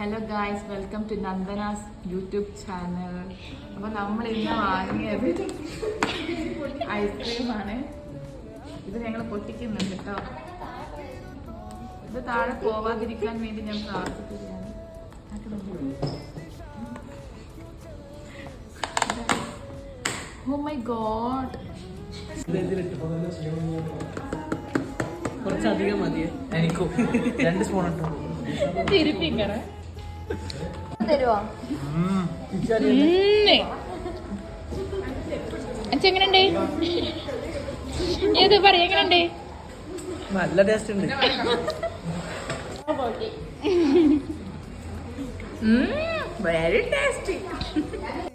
Hello guys, welcome to Nandana's YouTube channel. അപ്പോൾ നമ്മൾ ഇന്ന് വാങ്ങിയത് ഐസ്ക്രീമാണ്. ഇത് ഞങ്ങൾ പൊട്ടിക്കുന്നുണ്ട് കേട്ടോ. ഇത് താഴെ പോവാതിരിക്കാൻ വേണ്ടി ഞാൻ പ്രാർത്ഥിക്കുകയാണ്. ഓ മൈ ഗോഡ്, കുറച്ചധികം മതിയെ. എനിക്കും 2 സ്പൂൺ ഇട്ടോ. തിരുപ്പിക്കണേ തരുവോ? എങ്ങനെയുണ്ട്? ഏത് പറയാ, എങ്ങനെയുണ്ട്? നല്ല ടേസ്റ്റ് ഉണ്ട്. Very tasty.